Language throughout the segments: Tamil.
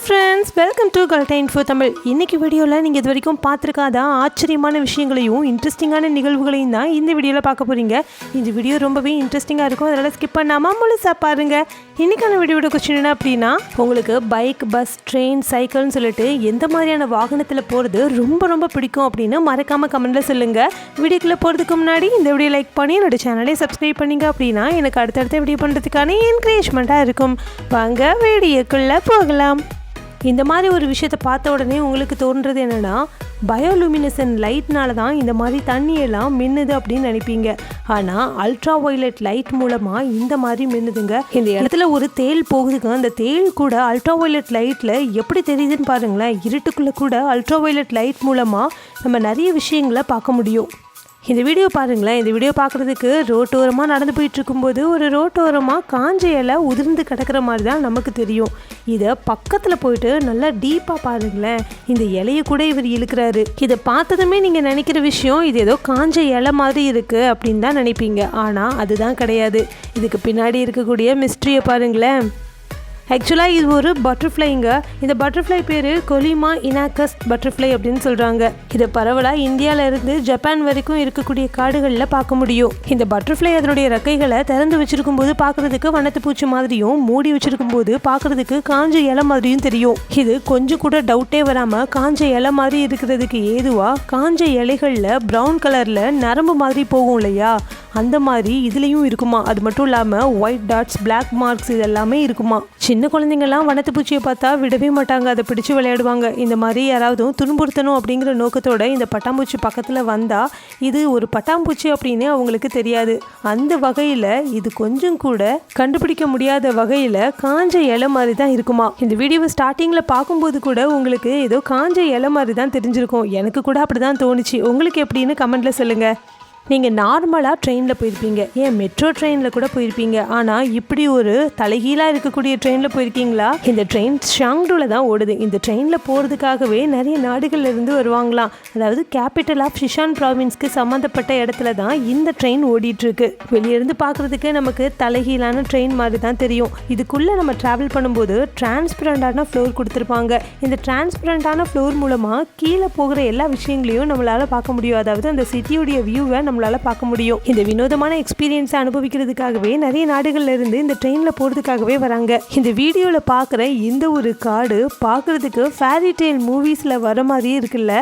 ஃப்ரெண்ட்ஸ், வெல்கம் டு கல்டா இன்ஃபோ தமிழ். இன்றைக்கி வீடியோவில் நீங்கள் இது வரைக்கும் பார்த்துருக்காத ஆச்சரியமான விஷயங்களையும் இன்ட்ரெஸ்டிங்கான நிகழ்வுகளையும் தான் இந்த வீடியோவில் பார்க்க போகிறீங்க. இந்த வீடியோ ரொம்பவே இன்ட்ரெஸ்டிங்காக இருக்கும், அதனால் ஸ்கிப் பண்ணாமல் முழுசாக பாருங்கள். இன்றைக்கான வீடியோட கொஸ்டின் என்ன அப்படின்னா, உங்களுக்கு பைக், பஸ், ட்ரெயின், சைக்கிள்னு சொல்லிட்டு எந்த மாதிரியான வாகனத்தில் போகிறது ரொம்ப ரொம்ப பிடிக்கும் அப்படின்னு மறக்காமல் கமெண்ட்டில் சொல்லுங்கள். வீடியோக்குள்ளே போகிறதுக்கு முன்னாடி இந்த வீடியோ லைக் பண்ணி என்னோடய சேனலை சப்ஸ்கிரைப் பண்ணிங்க அப்படின்னா எனக்கு அடுத்தடுத்த வீடியோ பண்ணுறதுக்கான என்கரேஜ்மெண்ட்டாக இருக்கும். வாங்க வீடியோக்குள்ளே போகலாம். இந்த மாதிரி ஒரு விஷயத்தை பார்த்த உடனே உங்களுக்கு தோன்றது என்னென்னா, பயோலூமினசன் லைட்னால தான் இந்த மாதிரி தண்ணியெல்லாம் மின்னுது அப்படின்னு நினைப்பீங்க. ஆனால் அல்ட்ரா வயலட் லைட் மூலமாக இந்த மாதிரி மின்னுதுங்க. இந்த இடத்துல ஒரு தேள் போகுதுங்க. அந்த தேள் கூட அல்ட்ரா வயலட் லைட்டில் எப்படி தெரியுதுன்னு பாருங்களேன். இருட்டுக்குள்ளே கூட அல்ட்ரா வயலட் லைட் மூலமாக நம்ம நிறைய விஷயங்களை பார்க்க முடியும். இந்த வீடியோ பாருங்களேன். இந்த வீடியோ பார்க்குறதுக்கு ரோட்டோரமாக நடந்து போயிட்டுருக்கும்போது ஒரு ரோட்டோரமாக காஞ்ச இலை உதிர்ந்து கிடக்கிற மாதிரி தான் நமக்கு தெரியும். இதை பக்கத்தில் போயிட்டு நல்லா டீப்பாக பாருங்களேன். இந்த இலையை கூட இவர் இழுக்கிறாரு. இதை பார்த்ததுமே நீங்கள் நினைக்கிற விஷயம் இது ஏதோ காஞ்ச இலை மாதிரி இருக்குது அப்படின்னு தான் நினைப்பீங்க. ஆனால் அதுதான் கிடையாது. இதுக்கு பின்னாடி இருக்கக்கூடிய மிஸ்ட்ரியை பாருங்களேன். ஆக்சுவலாக இது ஒரு பட்டர்ஃப்ளைங்க. இந்த பட்டர்ஃப்ளை பேர் கொலிமா இனாக்கஸ் பட்டர்ஃப்ளை அப்படின்னு சொல்கிறாங்க. இதை பரவலாக இந்தியாவிலேருந்து ஜப்பான் வரைக்கும் இருக்கக்கூடிய காடுகளில் பார்க்க முடியும். இந்த பட்டர்ஃப்ளை அதனுடைய ரெக்கைகளை திறந்து வச்சுருக்கும் போது பார்க்குறதுக்கு வண்ணத்து பூச்சி மாதிரியும், மூடி வச்சுருக்கும் போது பார்க்குறதுக்கு காஞ்ச இலை மாதிரியும் தெரியும். இது கொஞ்சம் கூட டவுட்டே வராமல் காஞ்ச இலை மாதிரி இருக்கிறதுக்கு ஏதுவாக காஞ்ச இலைகளில் ப்ரௌன் கலரில் நரம்பு மாதிரி போகும் இல்லையா, அந்த மாதிரி இதுலேயும் இருக்குமா. அது மட்டும் இல்லாமல் ஒயிட் டாட்ஸ், பிளாக் மார்க்ஸ் இது எல்லாமே இருக்குமா. சின்ன குழந்தைங்கள்லாம் வண்ணத்து பூச்சியை பார்த்தா விடவே மாட்டாங்க, அதை பிடிச்சி விளையாடுவாங்க. இந்த மாதிரி யாராவதும் துன்புறுத்தணும் அப்படிங்கிற நோக்கத்தோட இந்த பட்டாம்பூச்சி பக்கத்தில் வந்தால் இது ஒரு பட்டாம்பூச்சி அப்படின்னு அவங்களுக்கு தெரியாது. அந்த வகையில் இது கொஞ்சம் கூட கண்டுபிடிக்க முடியாத வகையில் காஞ்ச இலை மாதிரி தான் இருக்குமா. இந்த வீடியோவை ஸ்டார்டிங்கில் பார்க்கும்போது கூட உங்களுக்கு ஏதோ காஞ்ச இலை மாதிரி தான் தெரிஞ்சிருக்கும். எனக்கு கூட அப்படி தான் தோணுச்சு. உங்களுக்கு எப்படின்னு கமெண்ட்டில் சொல்லுங்கள். நீங்கள் நார்மலாக ட்ரெயினில் போயிருப்பீங்க, ஏன் மெட்ரோ ட்ரெயினில் கூட போயிருப்பீங்க. ஆனால் இப்படி ஒரு தலைகீழாக இருக்கக்கூடிய ட்ரெயினில் போயிருக்கீங்களா? இந்த ட்ரெயின் ஷாங்டூவில் தான் ஓடுது. இந்த ட்ரெயினில் போகிறதுக்காகவே நிறைய நாடுகள்லேருந்து வருவாங்களாம். அதாவது கேபிட்டல் ஆஃப் சிஷான் ப்ராவின்ஸ்க்கு சம்மந்தப்பட்ட இடத்துல தான் இந்த ட்ரெயின் ஓடிட்டுருக்கு. வெளியிருந்து பார்க்குறதுக்கு நமக்கு தலைகீழான ட்ரெயின் மாதிரி தான் தெரியும். இதுக்குள்ளே நம்ம ட்ராவல் பண்ணும்போது டிரான்ஸ்பரண்டான ஃப்ளோர் கொடுத்துருப்பாங்க. இந்த டிரான்ஸ்பரண்டான ஃப்ளோர் மூலமாக கீழே போகிற எல்லா விஷயங்களையும் நம்மளால் பார்க்க முடியும். அதாவது அந்த சிட்டியோடைய வியூவை நம்மளால பார்க்க முடியும். இந்த வினோதமான எக்ஸ்பீரியன்ஸை அனுபவிக்கிறதுக்காகவே நிறைய நாடுகள்ல இருந்து இந்த ட்ரெயின்ல போறதுக்காகவே வராங்க. இந்த வீடியோல பார்க்குற இந்த ஒரு காடு பார்க்கறதுக்கு ஃபேரி டெய்ல் மூவிஸ்ல வர மாதிரியே இருக்குல்ல.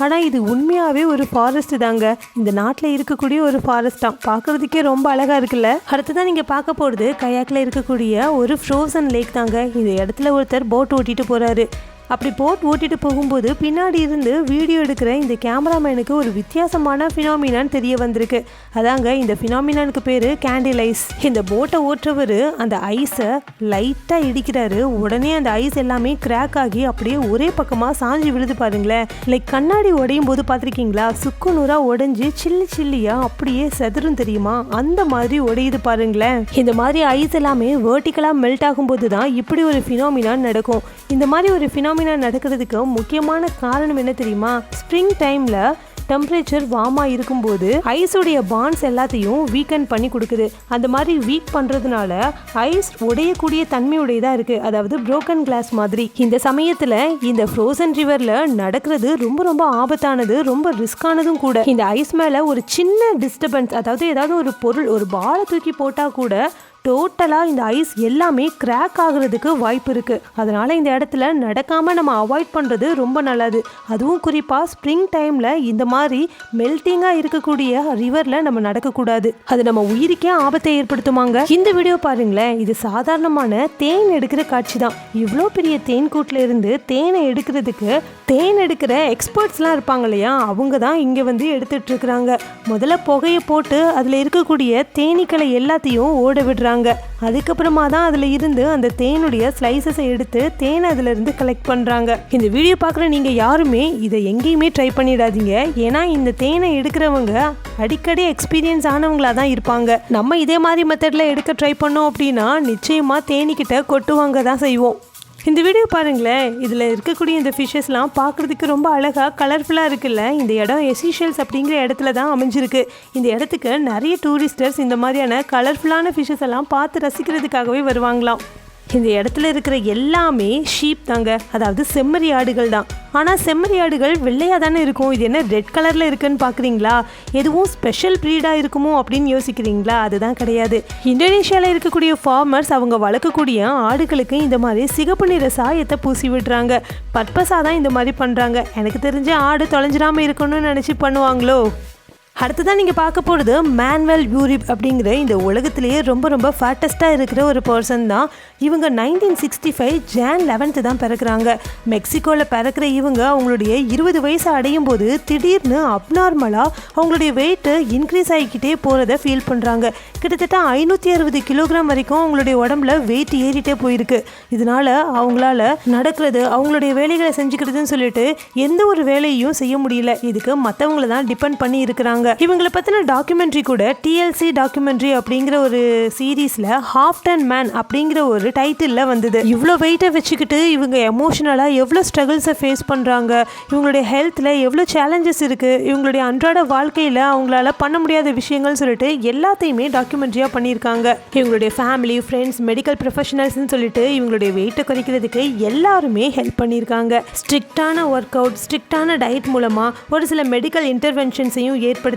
ஆனால் இது உண்மையாகவே ஒரு ஃபாரஸ்ட் தாங்க. இந்த நாட்டில் இருக்கக்கூடிய ஒரு ஃபாரஸ்ட் தான். பார்க்குறதுக்கே ரொம்ப அழகாக இருக்குல்ல. அடுத்ததான் நீங்கள் பார்க்க போகிறது கயாக்கில் இருக்கக்கூடிய ஒரு ஃப்ரோசன் லேக் தாங்க. இந்த இடத்துல ஒருத்தர் போட் ஓட்டிட்டு போகிறாரு. அப்படி போட் ஓட்டிட்டு போகும்போது பின்னாடி இருந்து வீடியோ எடுக்கிற இந்த கேமராமேனுக்கு ஒரு வித்தியாசமான ஃபினாமினான் தெரிய வந்திருக்கு. அதாங்க இந்த ஃபினாமினானுக்கு பேர் கேண்டில் ஐஸ். இந்த போட்டை ஓட்டுறவர் அந்த ஐஸை லைட்டாக இடிக்கிறாரு. உடனே அந்த ஐஸ் எல்லாமே கிராக் ஆகி அப்படியே ஒரே பக்கமாக சாஞ்சி விழுது பாருங்களேன். லைக் கண்ணாடி உடையும் போது பார்த்துருக்கீங்களா, சுக்கு நூறாக உடைஞ்சி சில்லி சில்லியாக அப்படியே செதறும் தெரியுமா, அந்த மாதிரி உடையுது பாருங்களேன். இந்த மாதிரி ஐஸ் எல்லாமே வேர்ட்டிக்கலாக மெல்ட் ஆகும்போது தான் இப்படி ஒரு ஃபினாமினான் நடக்கும். இந்த மாதிரி ஒரு ஃபினாமினா நடக்கிறதுக்கு முக்கியமான காரணம் என்ன தெரியுமா? ஸ்ப்ரிங் டைமில் டெம்பரேச்சர் வார்மாக இருக்கும்போது ஐஸோடைய பாண்ட்ஸ் எல்லாத்தையும் வீக்கன் பண்ணி கொடுக்குது. அந்த மாதிரி வீக் பண்ணுறதுனால ஐஸ் உடையக்கூடிய தன்மையுடையதாக இருக்குது. அதாவது புரோக்கன் கிளாஸ் மாதிரி. இந்த சமயத்தில் இந்த ஃப்ரோசன் ரிவரில் நடக்கிறது ரொம்ப ரொம்ப ஆபத்தானது, ரொம்ப ரிஸ்கானதும் கூட. இந்த ஐஸ் மேலே ஒரு சின்ன டிஸ்டர்பன்ஸ், அதாவது ஏதாவது ஒரு பொருள், ஒரு பாலை தூக்கி போட்டால் கூட டோட்டலாக இந்த ஐஸ் எல்லாமே கிராக் ஆகிறதுக்கு வாய்ப்பு இருக்குது. அதனால் இந்த இடத்துல நடக்காமல் நம்ம அவாய்ட் பண்ணுறது ரொம்ப நல்லது. அதுவும் குறிப்பாக ஸ்ப்ரிங் டைமில் இந்த மாதிரி மெல்ட்டிங்காக இருக்கக்கூடிய ரிவரில் நம்ம நடக்கக்கூடாது. அது நம்ம உயிருக்கே ஆபத்தை ஏற்படுத்துமாங்க. இந்த வீடியோ பாருங்களேன். இது சாதாரணமான தேன் எடுக்கிற காட்சி தான். இவ்வளோ பெரிய தேன் கூட்டில் இருந்து தேனை எடுக்கிறதுக்கு தேன் எடுக்கிற எக்ஸ்பர்ட்ஸ்லாம் இருப்பாங்க இல்லையா, அவங்க தான் இங்கே வந்து எடுத்துகிட்டு இருக்கிறாங்க. முதல்ல புகையை போட்டு அதில் இருக்கக்கூடிய தேனீக்களை எல்லாத்தையும் ஓட விடுறாங்க. அதுக்கப்புறமா தான் அதில் இருந்து அந்த தேனுடைய ஸ்லைசஸை எடுத்து தேனை அதில் இருந்து கலெக்ட் பண்ணுறாங்க. இந்த வீடியோ பார்க்குற நீங்கள் யாருமே இதை எங்கேயுமே ட்ரை பண்ணிடாதீங்க. ஏன்னா இந்த தேனை எடுக்கிறவங்க அடிக்கடி எக்ஸ்பீரியன்ஸ் ஆனவங்களாக தான் இருப்பாங்க. நம்ம இதே மாதிரி மெத்தடில் எடுக்க ட்ரை பண்ணோம் அப்படின்னா நிச்சயமாக தேனிக்கிட்ட கொட்டுவாங்க தான் செய்வோம். இந்த வீடியோ பாருங்களேன். இதில் இருக்கக்கூடிய இந்த ஃபிஷ்ஷஸ்லாம் பார்க்குறதுக்கு ரொம்ப அழகாக கலர்ஃபுல்லாக இருக்குல்ல. இந்த இடம் எசிஷல்ஸ் அப்படிங்கிற இடத்துல தான் அமைஞ்சிருக்கு. இந்த இடத்துக்கு நிறைய டூரிஸ்டர்ஸ் இந்த மாதிரியான கலர்ஃபுல்லான ஃபிஷ்ஷஸ் எல்லாம் பார்த்து ரசிக்கிறதுக்காகவே வருவாங்களாம். இந்த இடத்துல இருக்கிற எல்லாமே ஷீப் தாங்க, அதாவது செம்மறி ஆடுகள் தான். ஆனால் செம்மறி ஆடுகள் வெள்ளையாக தானே இருக்கும், இது என்ன ரெட் கலரில் இருக்குன்னு பார்க்குறீங்களா? எதுவும் ஸ்பெஷல் ப்ரீடாக இருக்குமோ அப்படின்னு யோசிக்கிறீங்களா? அதுதான் கிடையாது. இந்தோனேஷியாவில் இருக்கக்கூடிய ஃபார்மர்ஸ் அவங்க வளர்க்கக்கூடிய ஆடுகளுக்கு இந்த மாதிரி சிகப்பு நிற சாயத்தை பூசி விடுறாங்க. பர்பஸாக தான் இந்த மாதிரி பண்ணுறாங்க. எனக்கு தெரிஞ்ச ஆடு தொலைஞ்சிடாமல் இருக்கணும்னு நினச்சி பண்ணுவாங்களோ. அடுத்ததான் நீங்கள் பார்க்க போகிறது மேனுவல் யூரிப் அப்படிங்கிற இந்த உலகத்திலேயே ரொம்ப ரொம்ப ஃபேட்டஸ்ட்டாக இருக்கிற ஒரு பர்சன் தான். இவங்க 1965 ஜான் 11 தான் பிறக்கிறாங்க. மெக்சிகோவில் பிறக்கிற இவங்க அவங்களுடைய 20 வயசு அடையும் போது திடீர்னு அப்நார்மலாக அவங்களுடைய வெயிட்டு இன்க்ரீஸ் ஆகிக்கிட்டே போகிறத ஃபீல் பண்ணுறாங்க. கிட்டத்தட்ட 560 கிலோகிராம் வரைக்கும் அவங்களுடைய உடம்புல வெயிட் ஏறிட்டே போயிருக்கு. இதனால் அவங்களால நடக்கிறது, அவங்களுடைய வேலைகளை செஞ்சுக்கிறதுன்னு சொல்லிட்டு எந்த ஒரு வேலையும் செய்ய முடியல. இதுக்கு மற்றவங்களை தான் டிபெண்ட் பண்ணி இருக்கிறாங்க. இவங்களை பற்றின டாக்குமெண்ட்ரி கூட TLC டாக்குமெண்ட்ரி அப்படிங்கிற ஒரு சீரீஸில் ஹாஃப் டன் மேன் அப்படிங்கிற ஒரு டைட்டிலில் வந்தது. இவ்வளோ வெயிட்டை வச்சுக்கிட்டு இவங்க எமோஷனலாக எவ்வளோ ஸ்ட்ரகிள்ஸை ஃபேஸ் பண்ணுறாங்க, இவங்களுடைய ஹெல்த்தில் எவ்வளோ சேலஞ்சஸ் இருக்குது, இவங்களுடைய அன்றாட வாழ்க்கையில் அவங்களால பண்ண முடியாத விஷயங்கள் சொல்லிட்டு எல்லாத்தையுமே டாக்குமெண்ட்ரியாக பண்ணியிருக்காங்க. இவங்களுடைய ஃபேமிலி, ஃப்ரெண்ட்ஸ், மெடிக்கல் ப்ரொஃபஷனல்ஸ்ன்னு சொல்லிட்டு இவங்களுடைய வெயிட்டை குறைக்கிறதுக்கு எல்லாருமே ஹெல்ப் பண்ணியிருக்காங்க. ஸ்ட்ரிக்டான ஒர்க் அவுட், ஸ்ட்ரிக்டான டயட் மூலமாக ஒரு சில மெடிக்கல் இன்டர்வென்ஷன்ஸையும் ஏற்படுத்திக்கிட்டு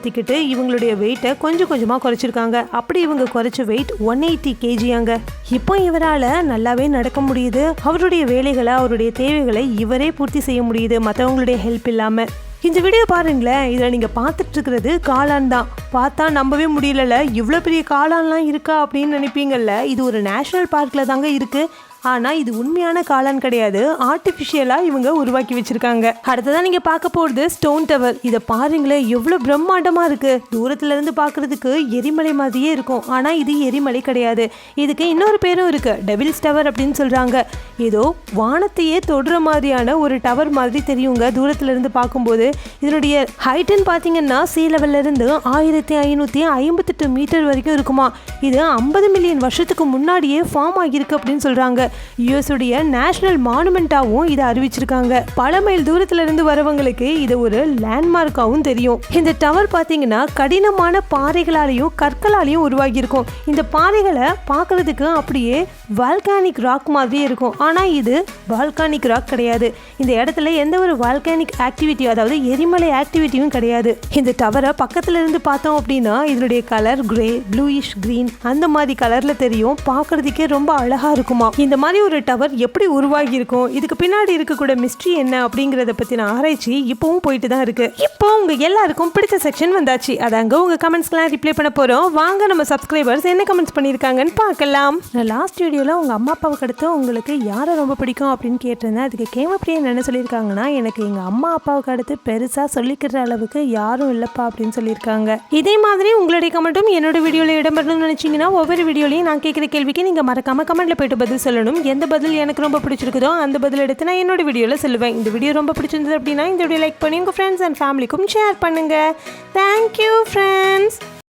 இவங்களுடைய வெயிட்டை கொஞ்சம் கொஞ்சமாக குறைச்சிருக்காங்க. அப்படி இவங்க குறைச்ச வெயிட் 180 kg. இப்போ இவரால் நல்லாவே நடக்க முடியுது. அவருடைய வேலைகளை, அவருடைய தேவைகளை இவரே பூர்த்தி செய்ய முடியுது, மற்றவங்களுடைய ஹெல்ப் இல்லாமல். இந்த வீடியோ பாருங்களேன், இதில் நீங்கள் பார்த்துட்டு இருக்கிறது காளான் தான். பார்த்தா நம்பவே முடியல, இவ்வளோ பெரிய காளான்லாம் இருக்கா அப்படின்னு நினைப்பீங்கள்ல. இது ஒரு நேஷ்னல் பார்க்கில் தாங்க இருக்குது. ஆனால் இது உண்மையான காளான் கிடையாது, ஆர்டிஃபிஷியலாக இவங்க உருவாக்கி வச்சுருக்காங்க. அடுத்ததான் நீங்கள் பார்க்க போகிறது ஸ்டோன் டவர். இதை பாருங்களேன், எவ்வளோ பிரம்மாண்டமாக இருக்குது. தூரத்துலேருந்து பார்க்குறதுக்கு எரிமலை மாதிரியே இருக்கும், ஆனால் இது எரிமலை கிடையாது. இதுக்கு இன்னொரு பேரும் இருக்குது, டெவில்ஸ் டவர் அப்படின்னு சொல்கிறாங்க. ஏதோ வானத்தையே தொடுற மாதிரியான ஒரு டவர் மாதிரி தெரியுங்க தூரத்துலேருந்து பார்க்கும்போது. இதனுடைய ஹைட்டுன்னு பார்த்தீங்கன்னா சீ லெவல்லேருந்து 1558 மீட்டர் வரைக்கும் இருக்குமா. இது 50 மில்லியன் வருஷத்துக்கு முன்னாடியே ஃபார்ம் ஆகியிருக்கு அப்படின்னு சொல்கிறாங்க. யுஎஸ்டைய நேஷனல் மானுமெண்டாவும் இதை அறிவிச்சிருக்காங்க. பல மைல் தூரத்துல இருந்து வரவங்களுக்கு இது ஒரு லேண்ட்மார்க்காகவும் தெரியும். இந்த டவர் பார்த்தீங்கன்னா கடினமான பாறைகளாலையும் கற்களாலையும் உருவாகி இருக்கும். இந்த பாறைகளை பார்க்கறதுக்கு அப்படியே வால்கானிக் ராக் மாதிரி இருக்கும், ஆனால் இது வால்கானிக் ராக் கிடையாது. இந்த இடத்துல எந்த ஒரு வால்கானிக் ஆக்டிவிட்டி, அதாவது எரிமலை ஆக்டிவிட்டியும் கிடையாது. இந்த டவரை பக்கத்துல இருந்து பார்த்தோம் அப்படின்னா இதனுடைய கலர் கிரே, ப்ளூயிஷ் கிரீன் அந்த மாதிரி கலர்ல தெரியும். பார்க்கறதுக்கே ரொம்ப அழகா இருக்குமா. இந்த மாதிரி ஒரு டவர் எப்படி உருவாகி இருக்கும், இதுக்கு பின்னாடி இருக்கக்கூடிய மிஸ்ட்ரி என்ன அப்படிங்கறத பத்தின ஆராய்ச்சி இப்பவும் போயிட்டு தான் இருக்கு. இப்போ உங்க எல்லாருக்கும் பிடிச்ச செக்ஷன் வந்தாச்சு. அதாங்க உங்க கமெண்ட்ஸ்லாம் ரிப்ளை பண்ண போறோம். வாங்க நம்ம சப்ஸ்கிரைபர்ஸ் என்ன கமெண்ட்ஸ் பண்ணியிருக்காங்கன்னு பார்க்கலாம். நான் லாஸ்ட் வீடியோல உங்க அம்மா அப்பாவுக்கு அடுத்து உங்களுக்கு யாரை ரொம்ப பிடிக்கும் அப்படின்னு கேட்டிருந்தேன். அதுக்கு கேமப்பிரியா என்ன சொல்லியிருக்காங்கன்னா, எனக்கு எங்க அம்மா அப்பாவுக்கு அடுத்து பெருசா சொல்லிக்கிற அளவுக்கு யாரும் இல்லப்பா அப்படின்னு சொல்லியிருக்காங்க. இதே மாதிரி உங்களுடைய கமெண்ட்டும் என்னோட வீடியோல இடம்பெறணும்னு நினைச்சீங்கன்னா ஒவ்வொரு வீடியோலையும் நான் கேட்குற கேள்விக்கு நீங்க மறக்காம கமெண்ட்ல போயிட்டு பதில் சொல்லணும். எந்த பதில் எனக்கு ரொம்ப பிடிச்சிருக்குதோ அந்த பதில் எடுத்து நான் என்னோட வீடியோவில் சொல்லுவேன். இந்த வீடியோ ரொம்ப பிடிச்சிருந்தது அப்படின்னா இந்த வீடியோ லைக் பண்ணி உங்கள் ஃப்ரெண்ட்ஸ் அண்ட் ஃபேமிலிக்கும் ஷேர் பண்ணுங்கள். Thank you friends.